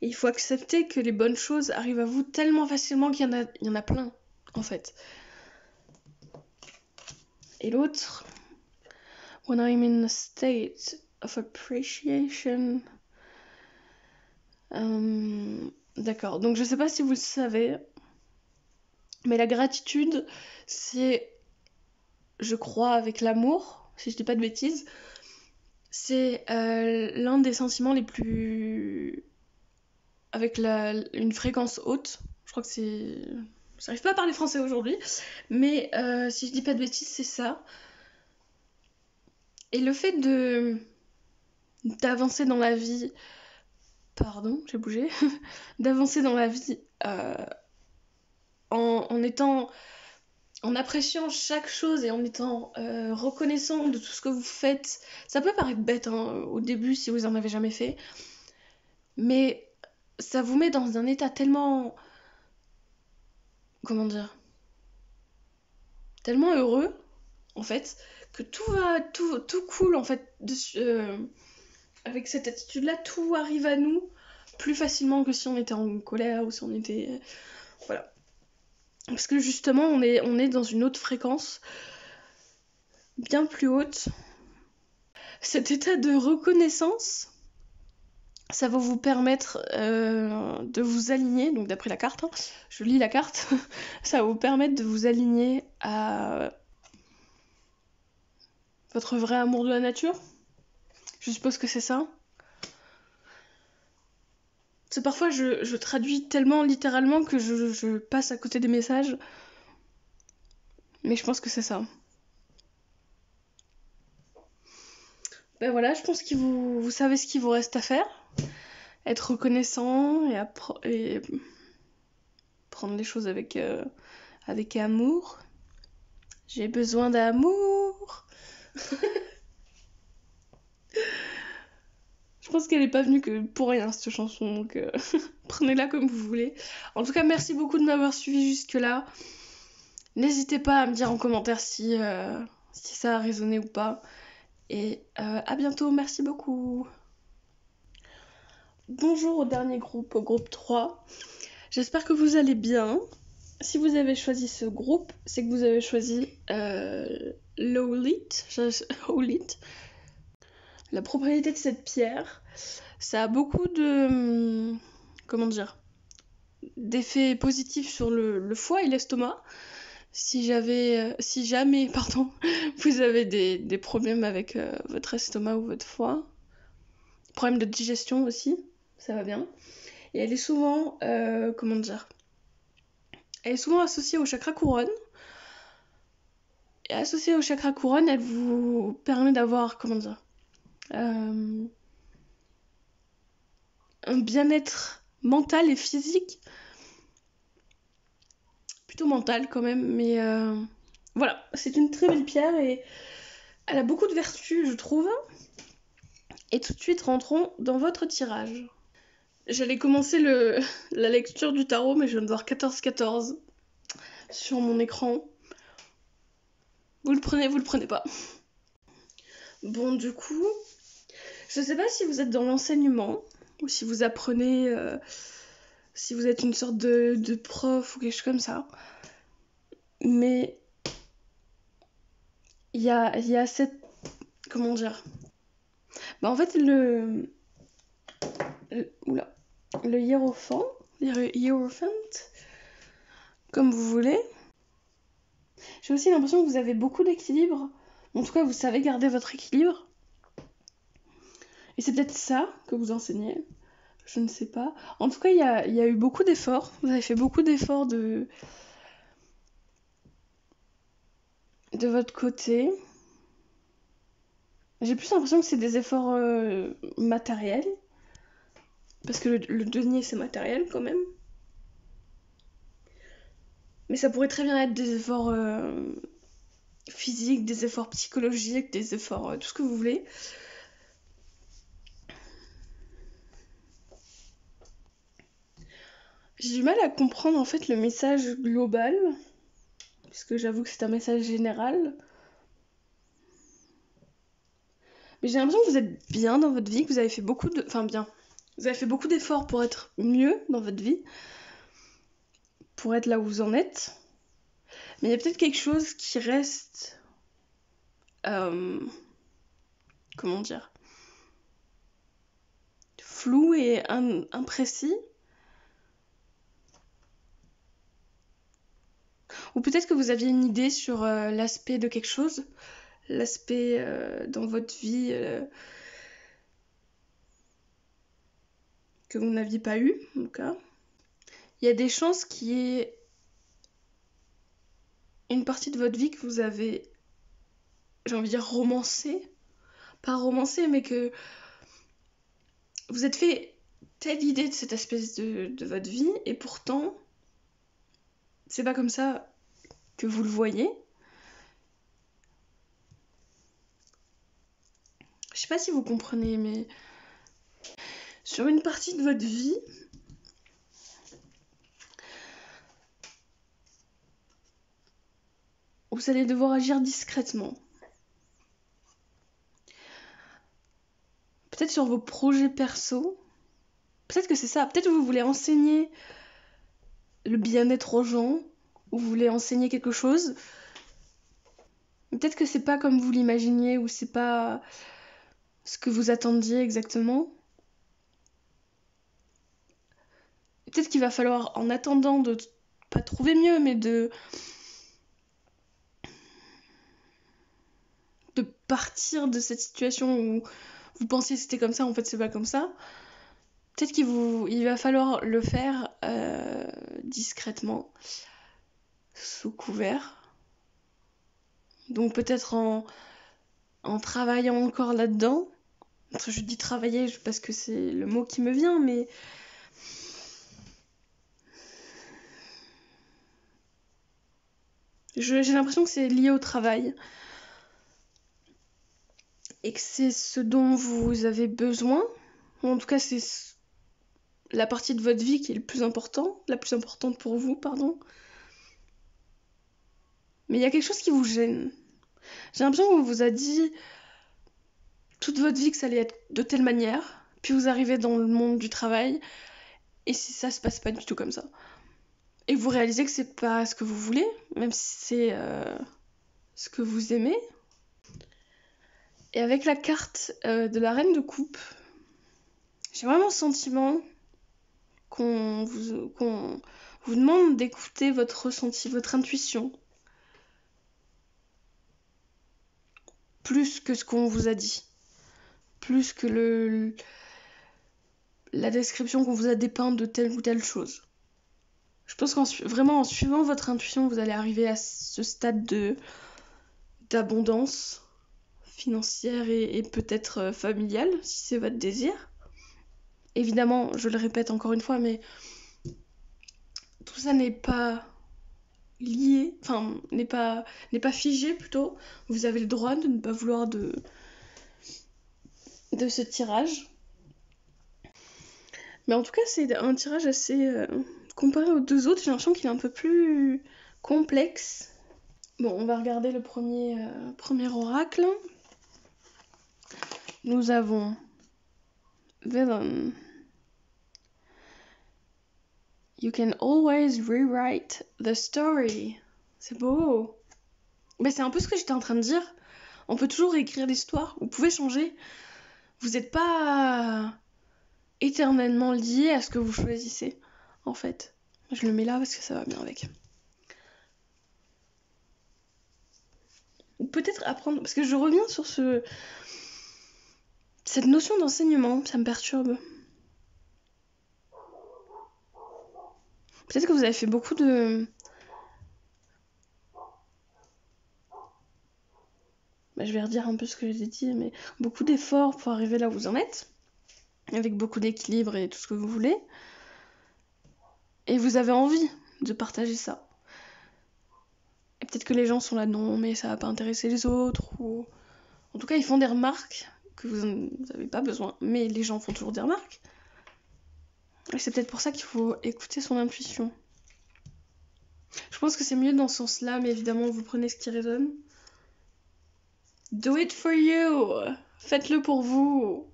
Et il faut accepter que les bonnes choses arrivent à vous tellement facilement qu'il y en a plein, en fait. Et l'autre, when I'm in a state of appreciation. D'accord, donc je sais pas si vous le savez, mais la gratitude, c'est, je crois, avec l'amour, si je dis pas de bêtises, c'est l'un des sentiments les plus... avec une fréquence haute. Je crois que c'est... J'arrive pas à parler français aujourd'hui, mais si je dis pas de bêtises, c'est ça. Et le fait d'avancer dans la vie... Pardon, j'ai bougé. D'avancer dans la vie en étant... en appréciant chaque chose et en étant reconnaissant de tout ce que vous faites. Ça peut paraître bête au début si vous en avez jamais fait, mais ça vous met dans un état tellement... comment dire, tellement heureux en fait que tout coule en fait avec cette attitude là, tout arrive à nous plus facilement que si on était en colère ou si on était voilà, parce que justement on est dans une autre fréquence bien plus haute. Cet état de reconnaissance, ça va vous permettre de vous aligner, donc d'après la carte, hein, je lis la carte, ça va vous permettre de vous aligner à votre vrai amour de la nature. Je suppose que c'est ça. C'est parfois je traduis tellement littéralement que je passe à côté des messages. Mais je pense que c'est ça. Ben voilà, je pense que vous savez ce qu'il vous reste à faire. Être reconnaissant et prendre les choses avec amour. J'ai besoin d'amour. Je pense qu'elle est pas venue que pour rien cette chanson, donc prenez-la comme vous voulez. En tout cas, merci beaucoup de m'avoir suivi jusque-là. N'hésitez pas à me dire en commentaire si ça a résonné ou pas. Et à bientôt, merci beaucoup. Bonjour au dernier groupe, au groupe 3. J'espère que vous allez bien. Si vous avez choisi ce groupe, c'est que vous avez choisi l'Oolite. La propriété de cette pierre, ça a beaucoup de... comment dire, d'effets positifs sur le foie et l'estomac. Si jamais, pardon, vous avez des problèmes avec votre estomac ou votre foie, problème de digestion aussi, ça va bien. Et elle est souvent, comment dire, elle est souvent associée au chakra couronne. Et associée au chakra couronne, elle vous permet d'avoir, comment dire, un bien-être mental et physique. Plutôt mental quand même, mais voilà, c'est une très belle pierre et elle a beaucoup de vertus, je trouve. Et tout de suite, rentrons dans votre tirage. J'allais commencer la lecture du tarot, mais je viens de voir 14-14. sur mon écran. Vous le prenez pas. Bon, du coup, je sais pas si vous êtes dans l'enseignement ou si vous apprenez, si vous êtes une sorte de prof ou quelque chose comme ça. Mais il y a cette... Comment dire? Bah en fait, le hiérophant, comme vous voulez. J'ai aussi l'impression que vous avez beaucoup d'équilibre. En tout cas, vous savez garder votre équilibre. Et c'est peut-être ça que vous enseignez. Je ne sais pas. En tout cas, il y a eu beaucoup d'efforts. Vous avez fait beaucoup d'efforts de votre côté. J'ai plus l'impression que c'est des efforts matériels. Parce que le denier, c'est matériel quand même. Mais ça pourrait très bien être des efforts physiques, des efforts psychologiques, des efforts tout ce que vous voulez. J'ai du mal à comprendre en fait le message global, puisque j'avoue que c'est un message général. Mais j'ai l'impression que vous êtes bien dans votre vie, que vous avez fait beaucoup de... Enfin bien. Vous avez fait beaucoup d'efforts pour être mieux dans votre vie, pour être là où vous en êtes. Mais il y a peut-être quelque chose qui reste... comment dire, flou et imprécis. Ou peut-être que vous aviez une idée sur l'aspect de quelque chose, l'aspect dans votre vie que vous n'aviez pas eu, en tout cas. Il y a des chances qu'il y ait une partie de votre vie que vous avez, j'ai envie de dire, romancée. Pas romancée, mais que vous êtes fait telle idée de cette espèce de votre vie, et pourtant, c'est pas comme ça que vous le voyez. Je sais pas si vous comprenez, mais sur une partie de votre vie, vous allez devoir agir discrètement. Peut-être sur vos projets perso. Peut-être que c'est ça. Peut-être que vous voulez enseigner le bien-être aux gens, ou vous voulez enseigner quelque chose. Peut-être que c'est pas comme vous l'imaginiez, ou c'est pas ce que vous attendiez exactement. Peut-être qu'il va falloir, en attendant de pas trouver mieux, mais de partir de cette situation où vous pensiez que c'était comme ça, en fait c'est pas comme ça. Peut-être qu'il va falloir le faire discrètement, sous couvert. Donc peut-être en travaillant encore là-dedans. Je dis travailler parce que c'est le mot qui me vient, mais j'ai l'impression que c'est lié au travail. Et que c'est ce dont vous avez besoin. Ou en tout cas, c'est la partie de votre vie qui est la plus importante pour vous, pardon. Mais il y a quelque chose qui vous gêne. J'ai l'impression qu'on vous a dit toute votre vie que ça allait être de telle manière, puis vous arrivez dans le monde du travail, et si ça se passe pas du tout comme ça. Et vous réalisez que c'est pas ce que vous voulez, même si c'est ce que vous aimez. Et avec la carte de la reine de coupe, j'ai vraiment le sentiment qu'on vous demande d'écouter votre ressenti, votre intuition. Plus que ce qu'on vous a dit. Plus que la description qu'on vous a dépeinte de telle ou telle chose. Je pense vraiment en suivant votre intuition, vous allez arriver à ce stade d'abondance financière et peut-être familiale, si c'est votre désir. Évidemment, je le répète encore une fois, mais tout ça n'est pas lié, enfin, n'est pas figé plutôt. Vous avez le droit de ne pas vouloir de ce tirage. Mais en tout cas, c'est un tirage assez... comparé aux deux autres, j'ai l'impression qu'il est un peu plus complexe. Bon, on va regarder le premier oracle. Nous avons Villain. You can always rewrite the story. C'est beau. Mais c'est un peu ce que j'étais en train de dire. On peut toujours écrire l'histoire. Vous pouvez changer. Vous n'êtes pas éternellement lié à ce que vous choisissez, en fait. Je le mets là parce que ça va bien avec. Ou peut-être apprendre... Parce que je reviens sur cette notion d'enseignement. Ça me perturbe. Peut-être que vous avez fait beaucoup de... je vais redire un peu ce que j'ai dit, mais beaucoup d'efforts pour arriver là où vous en êtes, avec beaucoup d'équilibre et tout ce que vous voulez. Et vous avez envie de partager ça. Et peut-être que les gens sont là, non, mais ça va pas intéresser les autres, ou... En tout cas, ils font des remarques que vous n'avez pas besoin, mais les gens font toujours des remarques. Et c'est peut-être pour ça qu'il faut écouter son intuition. Je pense que c'est mieux dans ce sens-là, mais évidemment, vous prenez ce qui résonne. Do it for you! Faites-le pour vous!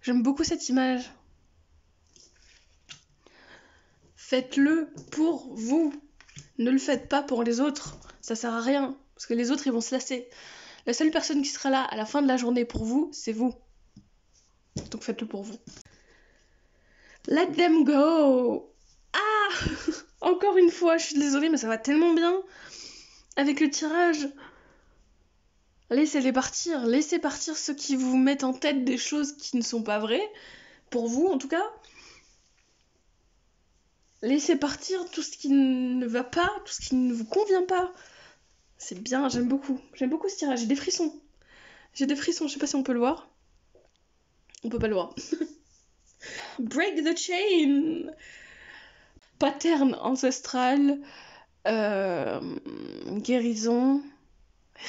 J'aime beaucoup cette image. Faites-le pour vous. Ne le faites pas pour les autres. Ça sert à rien. Parce que les autres, ils vont se lasser. La seule personne qui sera là à la fin de la journée pour vous, c'est vous. Donc faites-le pour vous. Let them go! Ah! Encore une fois, je suis désolée, mais ça va tellement bien avec le tirage. Laissez-les partir. Laissez partir ceux qui vous mettent en tête des choses qui ne sont pas vraies. Pour vous, en tout cas. Laissez partir tout ce qui ne va pas, tout ce qui ne vous convient pas. C'est bien, j'aime beaucoup. J'aime beaucoup ce tirage. J'ai des frissons. Je sais pas si on peut le voir. On peut pas le voir. Break the chain! Pattern ancestral. Guérison.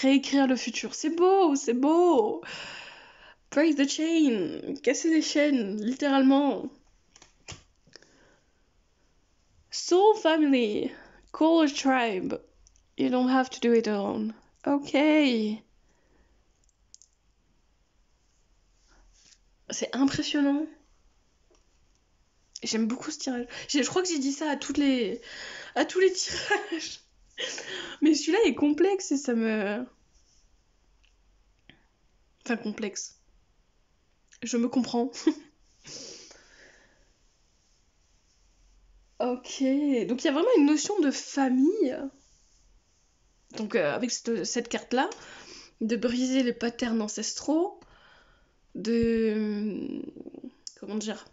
Réécrire le futur. C'est beau, c'est beau! Break the chain. Casser les chaînes, littéralement. Soul family. Call a tribe. You don't have to do it alone. Ok. C'est impressionnant. J'aime beaucoup ce tirage. Je crois que j'ai dit ça à tous les tirages. Mais celui-là est complexe et ça me... Enfin, complexe. Je me comprends. Ok. Donc il y a vraiment une notion de famille. Donc avec cette carte-là, de briser les patterns ancestraux, de... Comment dire,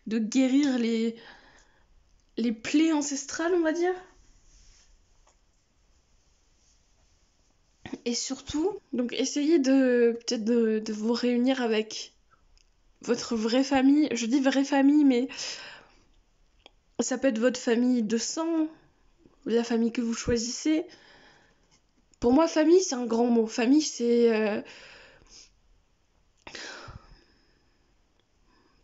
de guérir les plaies ancestrales, on va dire. Et surtout, donc essayez peut-être de vous réunir avec votre vraie famille. Je dis vraie famille, mais ça peut être votre famille de sang, la famille que vous choisissez. Pour moi, famille, c'est un grand mot. Famille, c'est...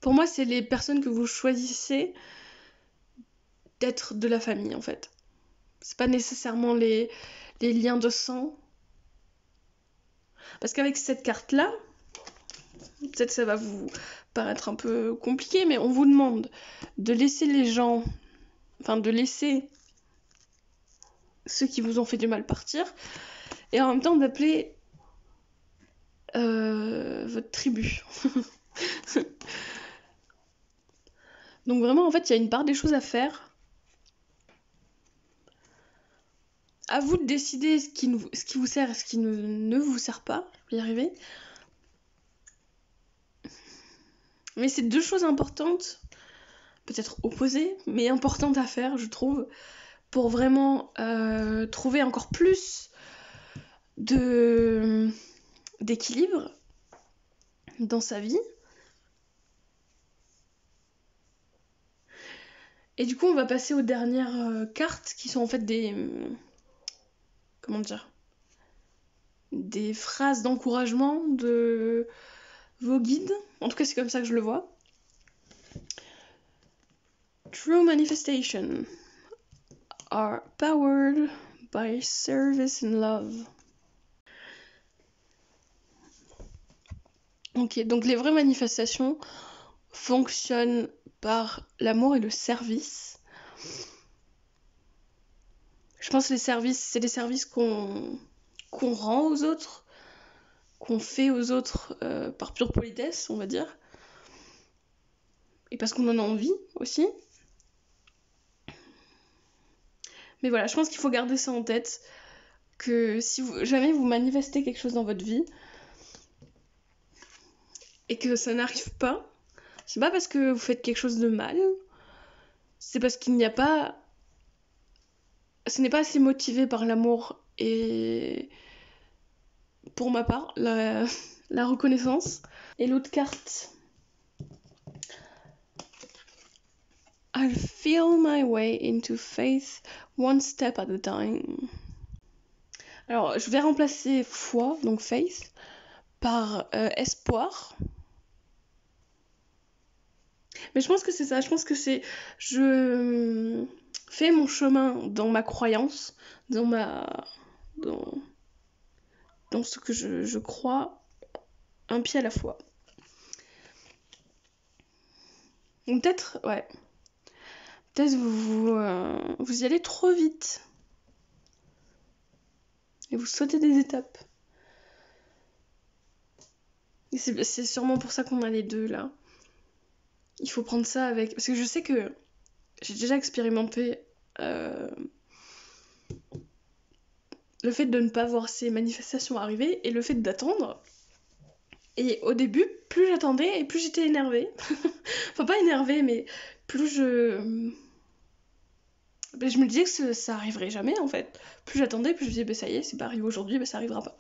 Pour moi, c'est les personnes que vous choisissez d'être de la famille, en fait. C'est pas nécessairement les liens de sang. Parce qu'avec cette carte-là, peut-être ça va vous paraître un peu compliqué, mais on vous demande de laisser les gens... Enfin, de laisser ceux qui vous ont fait du mal partir, et en même temps d'appeler votre tribu. Donc vraiment, en fait, il y a une part des choses à faire. À vous de décider ce qui vous sert et ce qui ne vous sert pas. Je vais y arriver. Mais c'est deux choses importantes, peut-être opposées, mais importantes à faire, je trouve, pour vraiment trouver encore plus d'équilibre dans sa vie. Et du coup, on va passer aux dernières cartes qui sont en fait des... Comment dire ? Des phrases d'encouragement de vos guides. En tout cas, c'est comme ça que je le vois. True manifestation. are powered by service and love. Ok, donc les vraies manifestations fonctionnent par l'amour et le service. Je pense que les services, c'est des services qu'on rend aux autres, qu'on fait aux autres par pure politesse, on va dire. Et parce qu'on en a envie aussi. Mais voilà, je pense qu'il faut garder ça en tête, que si jamais vous manifestez quelque chose dans votre vie, et que ça n'arrive pas, c'est pas parce que vous faites quelque chose de mal, c'est parce qu'il n'y a pas... Ce n'est pas assez motivé par l'amour et... Pour ma part, la reconnaissance. Et l'autre carte... I'll feel my way into faith one step at a time. Alors, je vais remplacer foi, donc faith, par espoir. Mais je pense que c'est ça, je pense que c'est... Je fais mon chemin dans ma croyance, dans ce que je crois, un pied à la fois. Donc peut-être, ouais. Peut-être vous y allez trop vite. Et vous sautez des étapes. Et c'est sûrement pour ça qu'on a les deux, là. Il faut prendre ça avec... Parce que je sais que j'ai déjà expérimenté le fait de ne pas voir ces manifestations arriver et le fait d'attendre. Et au début, plus j'attendais et plus j'étais énervée. Enfin, pas énervée, mais plus je me disais que ça arriverait jamais, en fait. Plus j'attendais, plus je me disais, ça y est, c'est pas arrivé aujourd'hui, ça arrivera pas.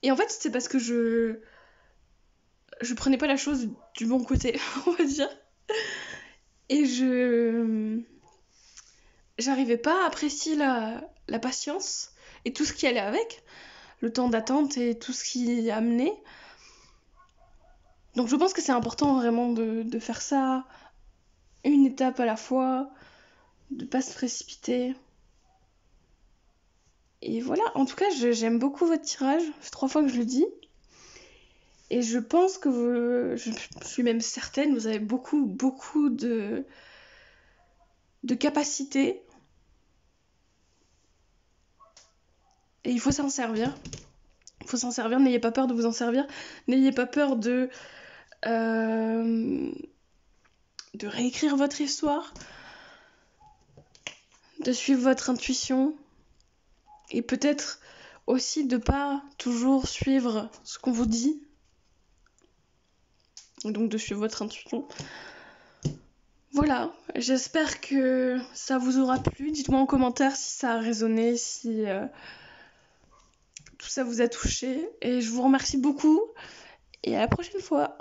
Et en fait, c'est parce que je prenais pas la chose du bon côté, on va dire. Et j'arrivais pas à apprécier la patience et tout ce qui allait avec, le temps d'attente et tout ce qui amenait. Donc je pense que c'est important vraiment de faire ça une étape à la fois, de pas se précipiter. Et voilà, en tout cas, j'aime beaucoup votre tirage, c'est 3 fois que je le dis. Et je pense que je suis même certaine, vous avez beaucoup de capacités. Et il faut s'en servir. Il faut s'en servir, n'ayez pas peur de vous en servir. N'ayez pas peur de réécrire votre histoire, de suivre votre intuition. Et peut-être aussi de pas toujours suivre ce qu'on vous dit. Donc de suivre votre intuition. Voilà, j'espère que ça vous aura plu. Dites-moi en commentaire si ça a résonné, si tout ça vous a touché. Et je vous remercie beaucoup. Et à la prochaine fois.